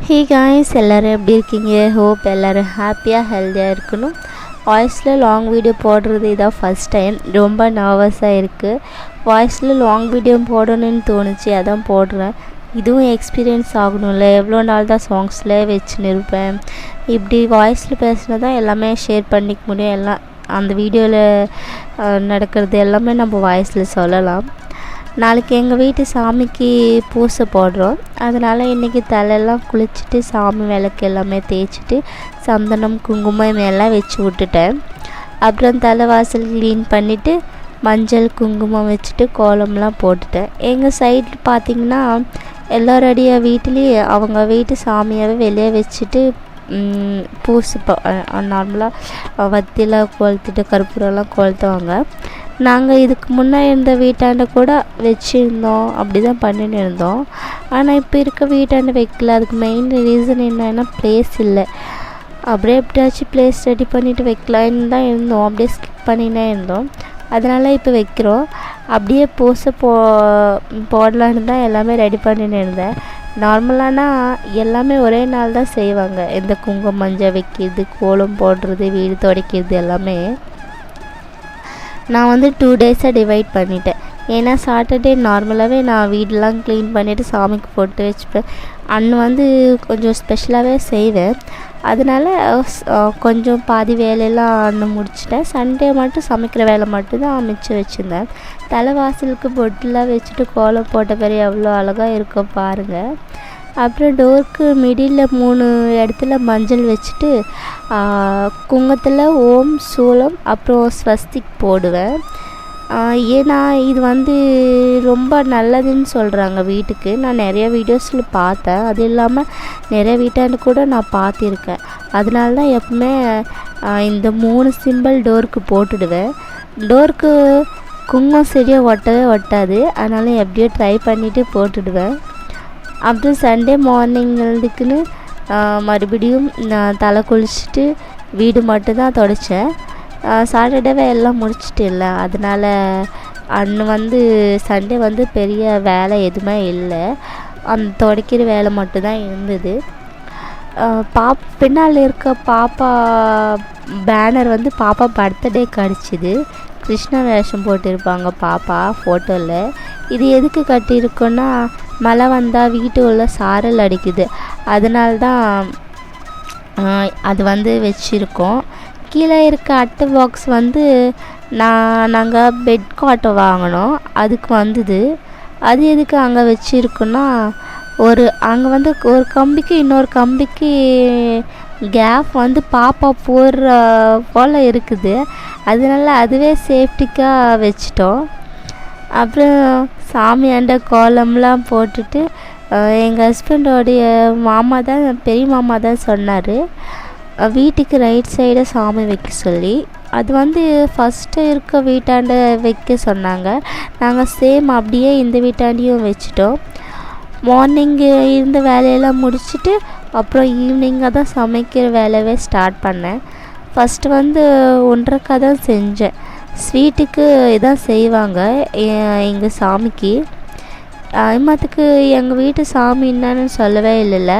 Hey guys, எல்லோரும் எப்படி இருக்கீங்க? ஹோப் எல்லோரும் ஹாப்பியாக ஹெல்த்தியாக இருக்கணும். வாய்ஸில் லாங் வீடியோ போடுறது இதான் ஃபஸ்ட் டைம். ரொம்ப நர்வஸாக இருக்குது. வாய்ஸில் லாங் வீடியோ போடணும்னு தோணுச்சு, அதான் போடுறேன். இதுவும் எக்ஸ்பீரியன்ஸ் ஆகணும்ல. எவ்வளோ நாள் தான் சாங்ஸில் வச்சுன்னு இருப்பேன். இப்படி வாய்ஸில் பேசினா தான் எல்லாமே ஷேர் பண்ணிக்க முடியும். எல்லாம் அந்த வீடியோவில் நடக்கிறது எல்லாமே நம்ம வாய்ஸில் சொல்லலாம். நாளைக்கு எங்கள் வீட்டு சாமிக்கு பூசை போடுறோம். அதனால் இன்றைக்கி தலையெல்லாம் குளிச்சுட்டு சாமி விளக்கு எல்லாமே தேய்ச்சிட்டு சந்தனம் குங்குமம் எல்லாம் வச்சு விட்டுட்டேன். அப்புறம் தலைவாசல் க்ளீன் பண்ணிவிட்டு மஞ்சள் குங்குமம் வச்சுட்டு கோலம்லாம் போட்டுட்டேன். எங்கள் சைடில் பார்த்திங்கன்னா எல்லோருடைய வீட்லேயும் அவங்க வீட்டு சாமியாகவே வெளியே வச்சுட்டு பூசை நார்மலாக வத்திலாம் கொளுத்திட்டு கற்பூரம்லாம் கொளுத்துவாங்க. நாங்கள் இதுக்கு முன்னே இருந்த வீட்டாண்ட கூட வச்சுருந்தோம், அப்படி தான் பண்ணின்னு இருந்தோம். ஆனால் இப்போ இருக்க வீட்டாண்ட வைக்கல. அதுக்கு மெயின் ரீசன் என்னன்னா ப்ளேஸ் இல்லை. அப்படியே எப்படியாச்சும் ப்ளேஸ் ரெடி பண்ணிவிட்டு வைக்கலான்னு தான் இருந்தோம். அப்படியே ஸ்கிப் பண்ணினே இருந்தோம். அதனால் இப்போ வைக்கிறோம். அப்படியே பூசை போடலான்னு தான் எல்லாமே ரெடி பண்ணின்னு இருந்தேன். நார்மலானா எல்லாமே ஒரே நாள் தான் செய்வாங்க. இந்த குங்குமம் மஞ்சள் வைக்கிறது, கோலம் போடுறது, வீடு துடைக்கிறது எல்லாமே நான் வந்து 2 டேஸாக டிவைட் பண்ணிட்டேன். ஏன்னா சாட்டர்டே நார்மலாகவே நான் வீடெலாம் க்ளீன் பண்ணிவிட்டு சாமிக்கு போட்டு வச்சுப்பேன். வந்து கொஞ்சம் ஸ்பெஷலாகவே செய்வேன். அதனால் கொஞ்சம் பாதி வேலையெல்லாம் அண்ணன் முடிச்சிட்டேன். சண்டே மட்டும் சமைக்கிற வேலை மட்டும்தான் மிச்சம் வச்சுருந்தேன். தலைவாசலுக்கு பொட்டெலாம் வச்சுட்டு கோலம் போட்ட பிறகு எவ்வளோ அழகாக இருக்கும் பாருங்கள். அப்புறம் டோருக்கு மிடில் 3 இடத்துல மஞ்சள் வச்சுட்டு குங்கத்தில் ஓம் சூலம் அப்புறம் ஸ்வஸ்திக் போடுவேன். ஏன்னா இது வந்து ரொம்ப நல்லதுன்னு சொல்கிறாங்க வீட்டுக்கு. நான் நிறைய வீடியோஸில் பார்த்தேன். அது இல்லாமல் நிறைய வீட்டாண்டு கூட நான் பார்த்துருக்கேன். அதனால தான் எப்பவுமே இந்த 3 சிம்பிள் டோருக்கு போட்டுடுவேன். டோருக்கு குங்குமம் சரியாக ஒட்டவே ஒட்டாது. அதனால எப்படியோ ட்ரை பண்ணிவிட்டு போட்டுடுவேன். அப்புறம் சண்டே மார்னிங் எழுதுக்குன்னு மறுபடியும் நான் தலை குளிச்சுட்டு வீடு மட்டும்தான் துடைச்சேன். சாட்டர்டேவே எல்லாம் முடிச்சுட்டு இல்லை. அதனால் வந்து சண்டே வந்து பெரிய வேலை எதுவுமே இல்லை. அந்த துடைக்கிற வேலை மட்டும்தான் இருந்தது. பின்னால் இருக்க பாப்பா பேனர் வந்து பாப்பா பர்த்டேக்கு அடிச்சுது. கிருஷ்ண வேஷம் போட்டிருப்பாங்க பாப்பா ஃபோட்டோவில். இது எதுக்கு கட்டியிருக்கோன்னா மழை வந்தால் வீட்டு உள்ள சாரல் அடிக்குது. அதனால தான் அது வந்து வச்சுருக்கோம். கீழே இருக்க அட்டை பாக்ஸ் வந்து நாங்கள் பெட் காட்டை வாங்கினோம். அதுக்கு வந்தது. அது எதுக்கு அங்கே வச்சுருக்கோன்னா அங்கே வந்து ஒரு கம்பிக்கு இன்னொரு கம்பிக்கு கேப் வந்து பாப்பா போடுற போல் இருக்குது. அதனால அதுவே சேஃப்டிக்காக வச்சிட்டோம். அப்புறம் சாமியாண்ட கோலம்லாம் போட்டுட்டு எங்கள் ஹஸ்பண்டோடைய பெரிய மாமா தான் சொன்னார் வீட்டுக்கு ரைட் சைடை சாமி வைக்க சொல்லி. அது வந்து ஃபஸ்ட்டு இருக்க வீட்டாண்ட வைக்க சொன்னாங்க. நாங்கள் சேம் அப்படியே இந்த வீட்டாண்டையும் வச்சிட்டோம். மார்னிங்கு இருந்த வேலையெல்லாம் முடிச்சுட்டு அப்புறம் ஈவினிங்காக தான் சமைக்கிற வேலையவே ஸ்டார்ட் பண்ணேன். ஃபஸ்ட்டு வந்து 1.5 தான் செஞ்சேன். ஸ்வீட்டுக்கு இதான் செய்வாங்க எங்கள் சாமிக்கு. இம்மத்துக்கு எங்கள் வீட்டு சாமி என்னன்னு சொல்லவே இல்லைல்ல.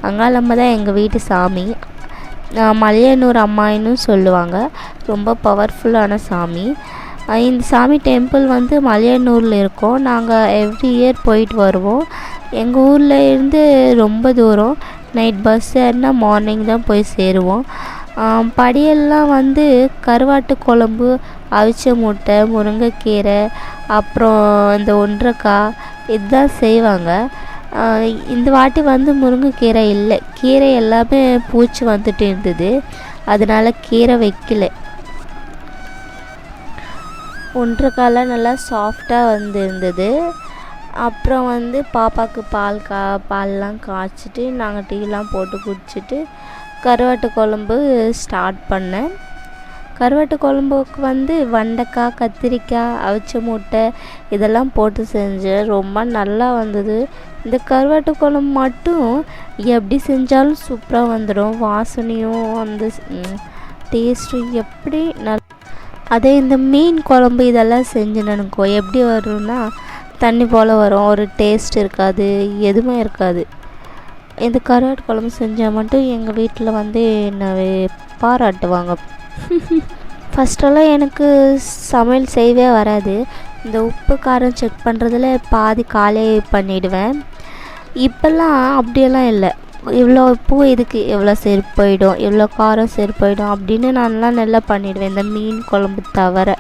அங்காளம்மா தான் எங்கள் வீட்டு சாமி. மலையனூர் அம்மாயின்னு சொல்லுவாங்க. ரொம்ப பவர்ஃபுல்லான சாமி. இந்த சாமி டெம்பிள் வந்து மலையனூரில் இருக்கோம். நாங்கள் எவ்ரி இயர் போயிட்டு வருவோம். எங்கள் ஊரில் இருந்து ரொம்ப தூரம். நைட் பஸ் ஏறினா மார்னிங் தான் போய் சேருவோம். படியெல்லாம் வந்து கருவாட்டு குழம்பு, அவிச்ச முட்டை, முருங்கைக்கீரை, அப்புறம் இந்த 1.5 இதுதான் செய்வாங்க. இந்த வாட்டி வந்து முருங்கைக்கீரை இல்லை. கீரை எல்லாமே பூச்சி வந்துட்டு இருந்தது. அதனால் கீரை வைக்கல. 1.5 நல்லா சாஃப்டாக வந்து இருந்தது. அப்புறம் வந்து பாப்பாவுக்கு பால்லாம் காய்ச்சிட்டு நாங்கள் டீலாம் போட்டு குடிச்சிட்டு கருவாட்டு குழம்பு ஸ்டார்ட் பண்ணேன். கருவாட்டு குழம்புக்கு வந்து வெண்டைக்காய், கத்திரிக்காய், அவிச்ச முட்டை இதெல்லாம் போட்டு செஞ்சேன். ரொம்ப நல்லா வந்தது. இந்த கருவாட்டு குழம்பு மட்டும் எப்படி செஞ்சாலும் சூப்பராக வந்துடும். வாசனையும் அந்த டேஸ்ட்டும் எப்படி அதே இந்த மீன் குழம்பு இதெல்லாம் செஞ்சேன்னு நினைக்கோ எப்படி வரும்னா தண்ணி போல் வரும். ஒரு டேஸ்ட் இருக்காது, எதுவுமே இருக்காது. இந்த கருவாட்டு குழம்பு செஞ்சால் மட்டும் எங்கள் வீட்டில் வந்து என்னை பாராட்டுவாங்க. ஃபஸ்ட்டெல்லாம் எனக்கு சமையல் செய்யவே வராது. இந்த உப்பு காரம் செக் பண்ணுறதுல பாதி காலே பண்ணிவிடுவேன். இப்போல்லாம் அப்படியெல்லாம் இல்லை. இவ்வளோ உப்பு இதுக்கு எவ்வளோ சேர்ப்பு போயிடும், எவ்வளோ காரம் சேர்ப்பு போயிடும் அப்படின்னு நான்லாம் நல்லா பண்ணிவிடுவேன். இந்த மீன் குழம்பு தவிர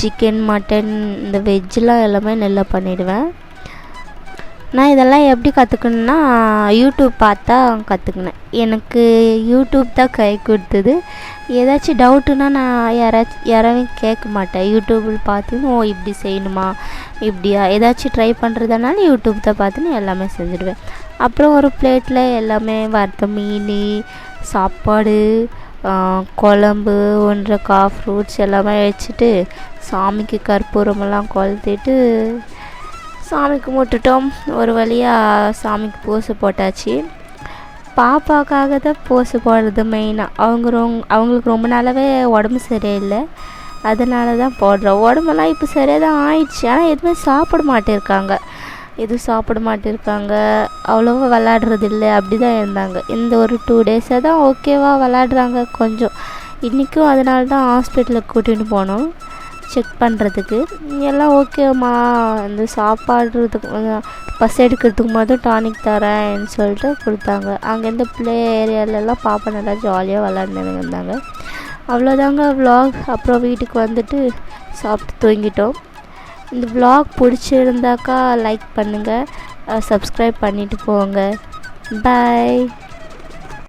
சிக்கன் மட்டன் இந்த வெஜ்ஜெலாம் எல்லாமே நல்லா பண்ணிவிடுவேன். நான் இதெல்லாம் எப்படி கற்றுக்கணுன்னா யூடியூப் பார்த்தா கற்றுக்கினேன். எனக்கு யூடியூப் தான் கை கொடுத்தது. ஏதாச்சும் டவுட்டுன்னா நான் யாராவது கேட்க மாட்டேன். யூடியூப்பில் பார்த்து ஓ இப்படி செய்யணுமா இப்படியா ஏதாச்சும் ட்ரை பண்ணுறதுனால யூடியூப் தான் பார்த்துன்னு எல்லாமே செஞ்சுடுவேன். அப்புறம் ஒரு பிளேட்டில் எல்லாமே வறுத்த மீன், சாப்பாடு, குழம்பு, 1 ஃப்ரூட்ஸ் எல்லாமே வச்சுட்டு சாமிக்கு கற்பூரமெல்லாம் கொளுத்திட்டு சாமி கும்பிட்டுட்டோம். ஒரு வழியாக சாமிக்கு பூசை போட்டாச்சு. பாப்பாக்காக தான் பூசை போடுறது மெயினாக. அவங்களுக்கு ரொம்ப நாளாகவே உடம்பு சரியில்லை, அதனால தான் போடுறோம். உடம்பெல்லாம் இப்போ சரியாக தான் ஆயிடுச்சு. ஆனால் எதுவுமே சாப்பிட மாட்டேருக்காங்க, அவ்வளோவா விளாடுறது இல்லை, அப்படி தான் இருந்தாங்க. இந்த ஒரு 2 டேஸாக தான் ஓகேவா விளாடுறாங்க கொஞ்சம். இன்றைக்கும் அதனால தான் ஹாஸ்பிட்டலுக்கு கூட்டிகிட்டு போனோம் செக் பண்ணுறதுக்கு. எல்லாம் ஓகேம்மா, இந்த சாப்பாடுறதுக்கு பஸ் எடுக்கிறதுக்கு மட்டும் டானிக் தரேன்னு சொல்லிட்டு கொடுத்தாங்க. அங்கேருந்து ப்ளே ஏரியாலெல்லாம் பாப்பா நல்லா ஜாலியாக விளாண்டுன்னு இருந்தாங்க. அவ்வளோதாங்க vlog. அப்புறம் வீட்டுக்கு வந்துட்டு சாப்பிட்டு தூங்கிட்டோம். இந்த vlog பிடிச்சிருந்தாக்கா லைக் பண்ணுங்கள், சப்ஸ்கிரைப் பண்ணிவிட்டு போங்க. பாய்.